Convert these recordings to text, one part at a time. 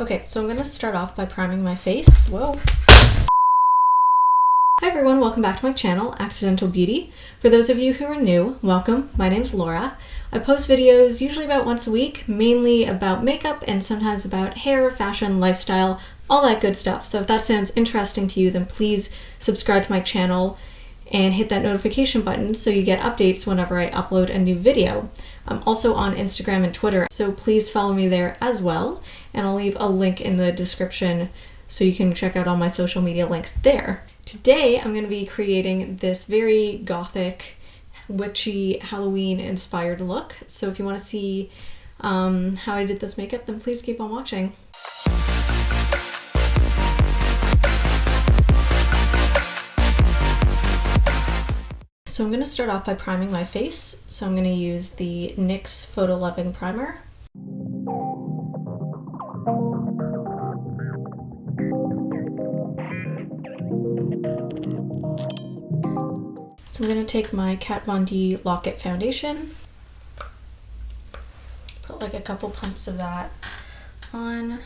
Okay, so I'm going to start off by priming my face. Whoa. Hi everyone, welcome back to my channel, Accidental Beauty. For those of you who are new, welcome. My name's Laura. I post videos usually about once a week, mainly about makeup and sometimes about hair, fashion, lifestyle, all that good stuff. So if that sounds interesting to you, then please subscribe to my channel and hit that notification button so you get updates whenever I upload a new video. I'm also on Instagram and Twitter, so please follow me there as well. And I'll leave a link in the description so you can check out all my social media links there. Today, I'm going to be creating this very gothic, witchy, Halloween-inspired look. So if you want to see how I did this makeup, then please keep on watching. So I'm going to start off by priming my face. So I'm going to use the NYX Photo Loving Primer. So I'm going to take my Kat Von D Lock It foundation, put like a couple pumps of that on.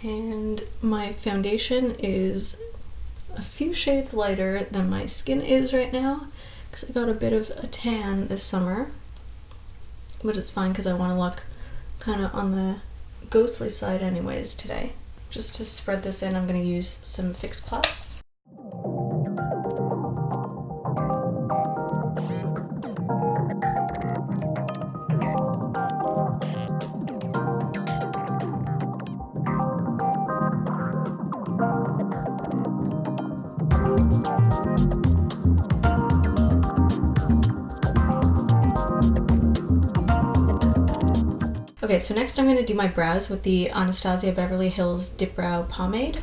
And my foundation is a few shades lighter than my skin is right now because I got a bit of a tan this summer, but it's fine because I want to look kind of on the ghostly side anyways today. Just to spread this in, I'm going to use some Fix Plus. Okay, so next I'm going to do my brows with the Anastasia Beverly Hills Dip Brow Pomade.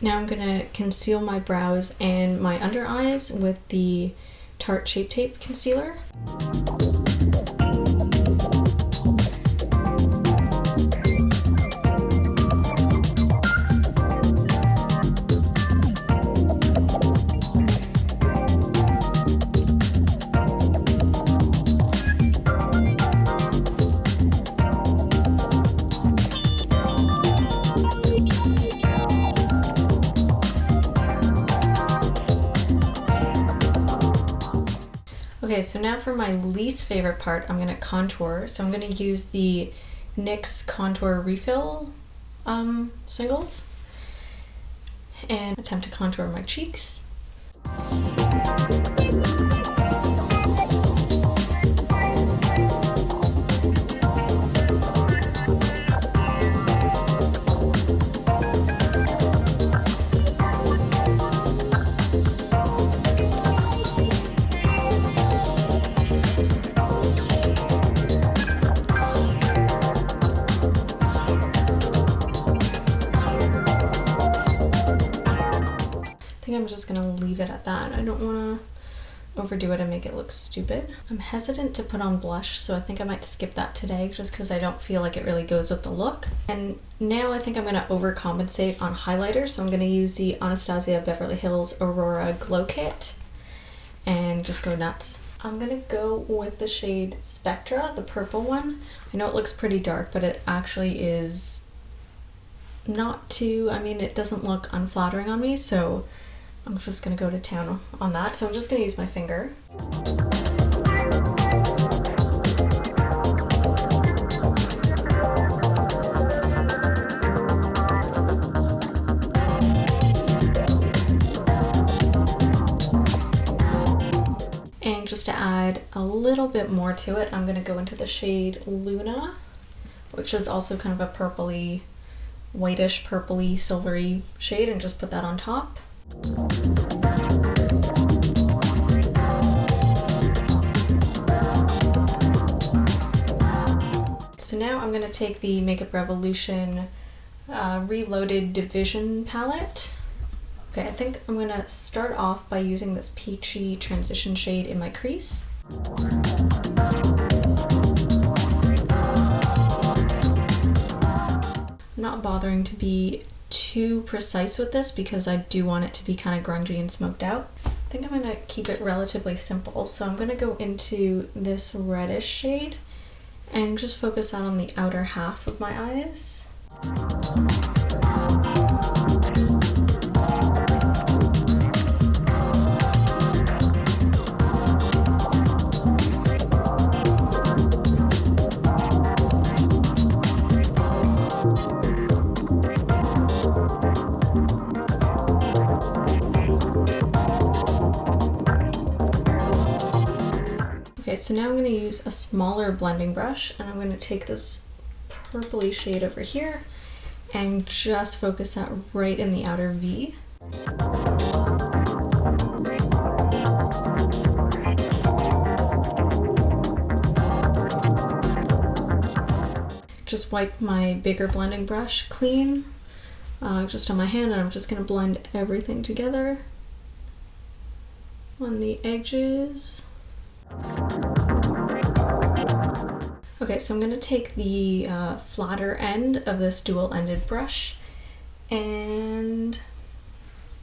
Now I'm going to conceal my brows and my under eyes with the Tarte Shape Tape Concealer. Okay, so now for my least favorite part, I'm going to contour. So I'm going to use the NYX Contour Refill singles and attempt to contour my cheeks. I think I'm just gonna leave it at that. I don't wanna overdo it and make it look stupid. I'm hesitant to put on blush, so I think I might skip that today just because I don't feel like it really goes with the look. And now I think I'm gonna overcompensate on highlighter, so I'm gonna use the Anastasia Beverly Hills Aurora Glow Kit and just go nuts. I'm gonna go with the shade Spectra, the purple one. I know it looks pretty dark, but it actually is not too, I mean, it doesn't look unflattering on me, so I'm just going to go to town on that. So I'm just going to use my finger. And just to add a little bit more to it, I'm going to go into the shade Luna, which is also kind of a purpley, whitish, purpley, silvery shade, and just put that on top. so now I'm gonna take the Makeup Revolution Reloaded Division palette. Okay, I think I'm gonna start off by using this peachy transition shade in my crease. I'm not bothering to be too precise with this because I do want it to be kind of grungy and smoked out. I think I'm gonna keep it relatively simple. So I'm gonna go into this reddish shade and just focus out on the outer half of my eyes. Okay, so now I'm going to use a smaller blending brush, and I'm going to take this purpley shade over here and just focus that right in the outer V. Just wipe my bigger blending brush clean, just on my hand, and I'm just going to blend everything together on the edges. Okay, so I'm going to take the flatter end of this dual-ended brush, and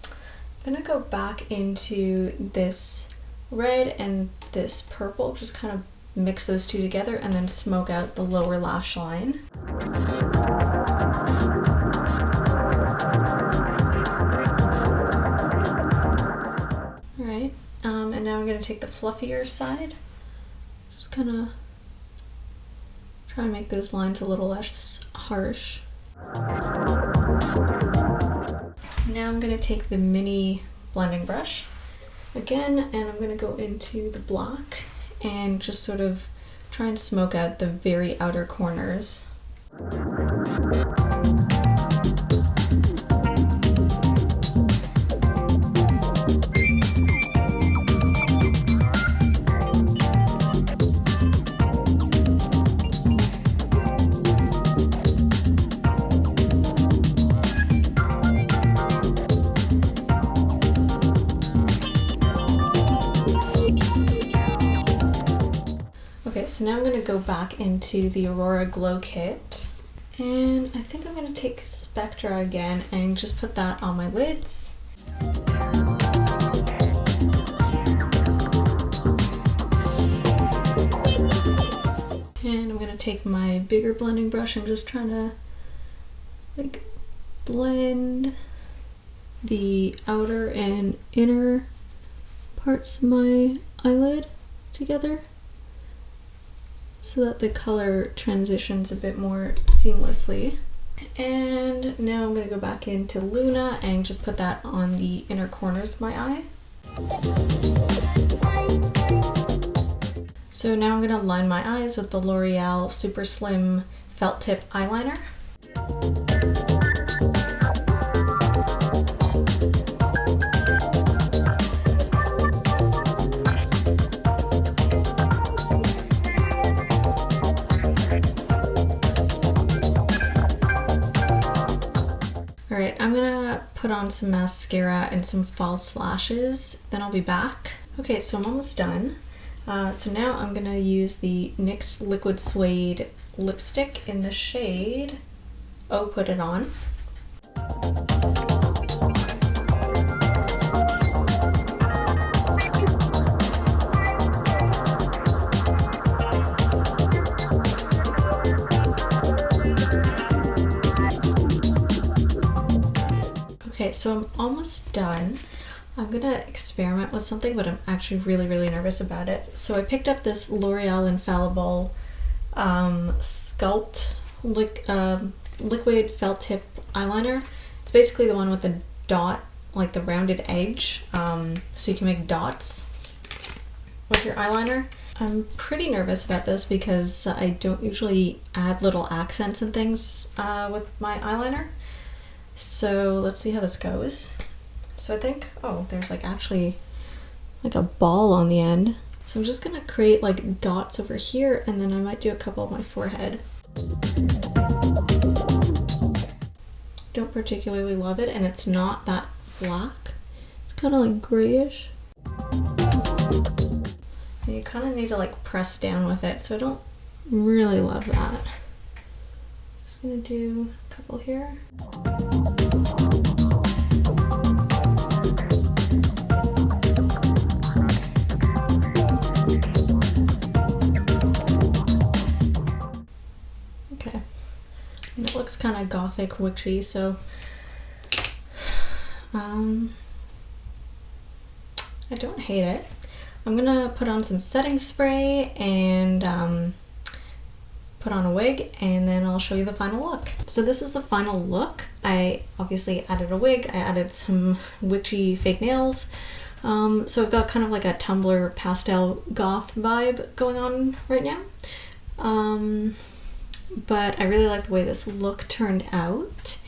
I'm going to go back into this red and this purple, just kind of mix those two together and then smoke out the lower lash line. Alright, and now I'm going to take the fluffier side, just kind of try and make those lines a little less harsh. Now I'm going to take the mini blending brush again, and I'm going to go into the black and just sort of try and smoke out the very outer corners. Okay, so now I'm going to go back into the Aurora Glow Kit, and I think I'm going to take Spectra again and just put that on my lids. And I'm going to take my bigger blending brush and just trying to like blend the outer and inner parts of my eyelid together, so that the color transitions a bit more seamlessly. And now I'm going to go back into Luna and just put that on the inner corners of my eye. So now I'm going to line my eyes with the L'Oreal Super Slim Felt Tip Eyeliner. Alright, I'm gonna put on some mascara and some false lashes, then I'll be back. Okay, so I'm almost done. So now I'm gonna use the NYX Liquid Suede lipstick in the shade Oh Put It On. Okay, so I'm almost done. I'm gonna experiment with something, but I'm actually really nervous about it. So I picked up this L'Oreal Infallible Sculpt Liquid Felt Tip Eyeliner. It's basically the one with the dot, like the rounded edge, so you can make dots with your eyeliner. I'm pretty nervous about this because I don't usually add little accents and things with my eyeliner. So let's see how this goes. So I think, oh, there's like actually like a ball on the end. So I'm just gonna create like dots over here, and then I might do a couple on my forehead. Don't particularly love it, and it's not that black. It's kind of like grayish. And you kind of need to like press down with it, so I don't really love that. Just gonna do a couple here. Okay, and it looks kind of Gothic witchy, so I don't hate it. I'm gonna put on some setting spray and put on a wig, and then I'll show you the final look. So this is the final look. I obviously added a wig, I added some witchy fake nails. So I've got kind of like a Tumblr pastel goth vibe going on right now. But I really like the way this look turned out.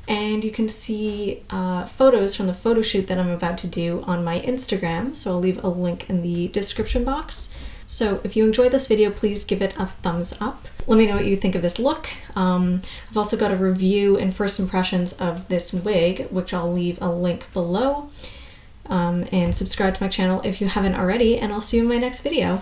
And you can see photos from the photo shoot that I'm about to do on my Instagram, so I'll leave a link in the description box. So if you enjoyed this video, please give it a thumbs up. Let me know what you think of this look. I've also got a review and first impressions of this wig, which I'll leave a link below. And subscribe to my channel if you haven't already, and I'll see you in my next video.